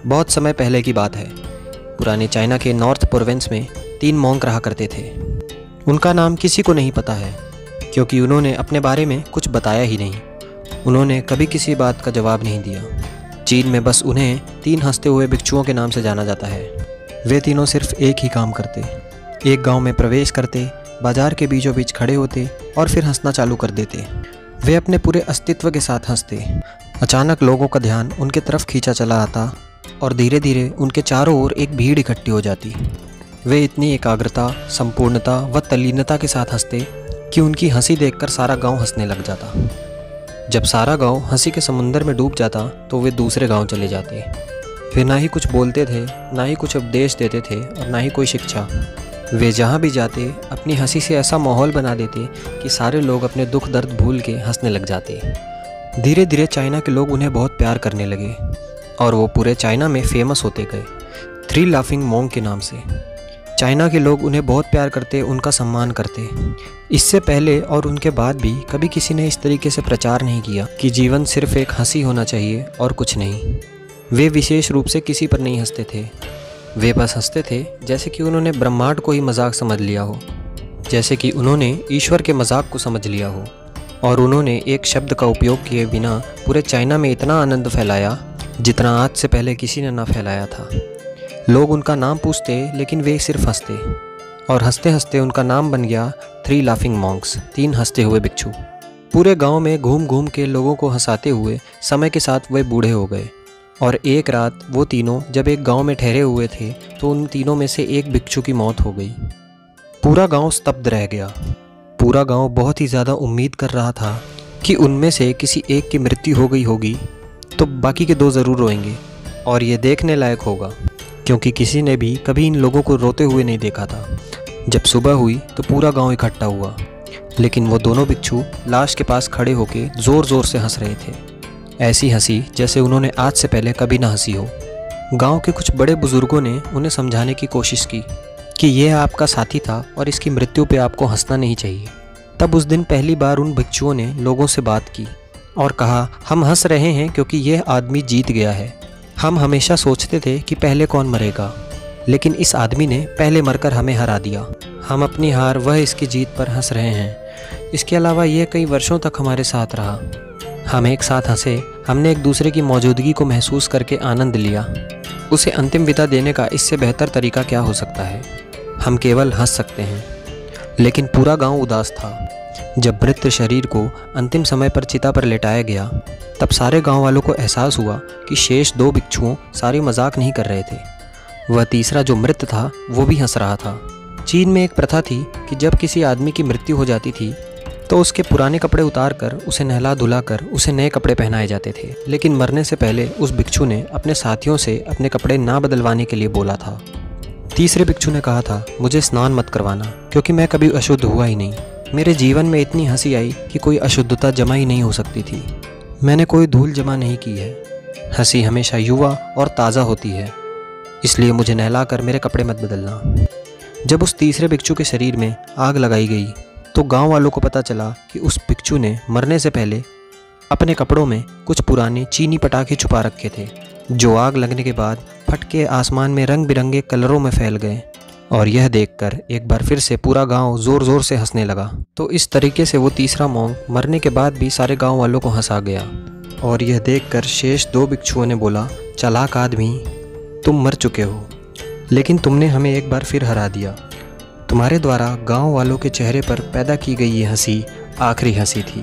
बहुत समय पहले की बात है। पुराने चाइना के नॉर्थ प्रोविंस में 3 मॉन्क रहा करते थे। उनका नाम किसी को नहीं पता है, क्योंकि उन्होंने अपने बारे में कुछ बताया ही नहीं। उन्होंने कभी किसी बात का जवाब नहीं दिया। चीन में बस उन्हें 3 हंसते हुए भिक्षुओं के नाम से जाना जाता है। वे तीनों सिर्फ एक ही काम करते, एक गांव में प्रवेश करते, बाजार के बीचों बीच खड़े होते और फिर हंसना चालू कर देते। वे अपने पूरे अस्तित्व के साथ हंसते। अचानक लोगों का ध्यान उनके तरफ खींचा चला आता और धीरे धीरे उनके चारों ओर एक भीड़ इकट्ठी हो जाती। वे इतनी एकाग्रता, संपूर्णता व तल्लीनता के साथ हंसते कि उनकी हंसी देखकर सारा गांव हंसने लग जाता। जब सारा गांव हंसी के समुंदर में डूब जाता तो वे दूसरे गांव चले जाते। वे ना ही कुछ बोलते थे, ना ही कुछ उपदेश देते थे और ना ही कोई शिक्षा। वे जहाँ भी जाते अपनी हंसी से ऐसा माहौल बना देते कि सारे लोग अपने दुख दर्द भूल के हंसने लग जाते। धीरे धीरे चाइना के लोग उन्हें बहुत प्यार करने लगे और वो पूरे चाइना में फेमस होते गए, 3 लाफिंग मॉन्क के नाम से। चाइना के लोग उन्हें बहुत प्यार करते, उनका सम्मान करते। इससे पहले और उनके बाद भी कभी किसी ने इस तरीके से प्रचार नहीं किया कि जीवन सिर्फ एक हंसी होना चाहिए और कुछ नहीं। वे विशेष रूप से किसी पर नहीं हंसते थे। वे बस हंसते थे जैसे कि उन्होंने ब्रह्मांड को ही मजाक समझ लिया हो, जैसे कि उन्होंने ईश्वर के मजाक को समझ लिया हो। और उन्होंने एक शब्द का उपयोग किए बिना पूरे चाइना में इतना आनंद फैलाया जितना आज से पहले किसी ने ना फैलाया था। लोग उनका नाम पूछते लेकिन वे सिर्फ हंसते, और हंसते हंसते उनका नाम बन गया 3 लाफिंग मॉन्क्स, 3 हंसते हुए भिक्षु। पूरे गांव में घूम घूम के लोगों को हंसाते हुए समय के साथ वे बूढ़े हो गए। और एक रात वो तीनों जब एक गांव में ठहरे हुए थे तो उन तीनों में से एक भिक्षु की मौत हो गई। पूरा गांव स्तब्ध रह गया। पूरा गांव बहुत ही ज़्यादा उम्मीद कर रहा था कि उनमें से किसी एक की मृत्यु हो गई होगी तो बाकी के 2 ज़रूर रोएंगे, और ये देखने लायक होगा क्योंकि किसी ने भी कभी इन लोगों को रोते हुए नहीं देखा था। जब सुबह हुई तो पूरा गांव इकट्ठा हुआ, लेकिन वो दोनों भिक्षु लाश के पास खड़े होकर ज़ोर ज़ोर से हंस रहे थे। ऐसी हंसी जैसे उन्होंने आज से पहले कभी ना हंसी हो। गांव के कुछ बड़े बुजुर्गों ने उन्हें समझाने की कोशिश की कि यह आपका साथी था और इसकी मृत्यु पे आपको हंसना नहीं चाहिए। तब उस दिन पहली बार उन भिक्षुओं ने लोगों से बात की और कहा, हम हंस रहे हैं क्योंकि यह आदमी जीत गया है। हम हमेशा सोचते थे कि पहले कौन मरेगा, लेकिन इस आदमी ने पहले मरकर हमें हरा दिया। हम अपनी हार वह इसकी जीत पर हंस रहे हैं। इसके अलावा यह कई वर्षों तक हमारे साथ रहा। हम एक साथ हंसे, हमने एक दूसरे की मौजूदगी को महसूस करके आनंद लिया। उसे अंतिम विदा देने का इससे बेहतर तरीका क्या हो सकता है। हम केवल हंस सकते हैं। लेकिन पूरा गांव उदास था। जब मृत शरीर को अंतिम समय पर चिता पर लेटाया गया तब सारे गांव वालों को एहसास हुआ कि शेष 2 भिक्षुओं सारी मजाक नहीं कर रहे थे। वह तीसरा जो मृत था वो भी हंस रहा था। चीन में एक प्रथा थी कि जब किसी आदमी की मृत्यु हो जाती थी तो उसके पुराने कपड़े उतार कर उसे नहला धुला कर उसे नए कपड़े पहनाए जाते थे। लेकिन मरने से पहले उस भिक्षु ने अपने साथियों से अपने कपड़े ना बदलवाने के लिए बोला था। तीसरे भिक्षु ने कहा था, मुझे स्नान मत करवाना क्योंकि मैं कभी अशुद्ध हुआ ही नहीं। मेरे जीवन में इतनी हंसी आई कि कोई अशुद्धता जमा ही नहीं हो सकती थी। मैंने कोई धूल जमा नहीं की है। हंसी हमेशा युवा और ताज़ा होती है, इसलिए मुझे नहलाकर मेरे कपड़े मत बदलना। जब उस तीसरे भिक्षु के शरीर में आग लगाई गई तो गांव वालों को पता चला कि उस भिक्षु ने मरने से पहले अपने कपड़ों में कुछ पुराने चीनी पटाखे छुपा रखे थे, जो आग लगने के बाद फट के आसमान में रंग बिरंगे कलरों में फैल गए। और यह देखकर एक बार फिर से पूरा गांव जोर जोर से हंसने लगा। तो इस तरीके से वो तीसरा मॉन्क मरने के बाद भी सारे गांव वालों को हंसा गया। और यह देखकर शेष 2 भिक्षुओं ने बोला, चालाक आदमी, तुम मर चुके हो, लेकिन तुमने हमें एक बार फिर हरा दिया। तुम्हारे द्वारा गांव वालों के चेहरे पर पैदा की गई ये हंसी आखिरी हंसी थी।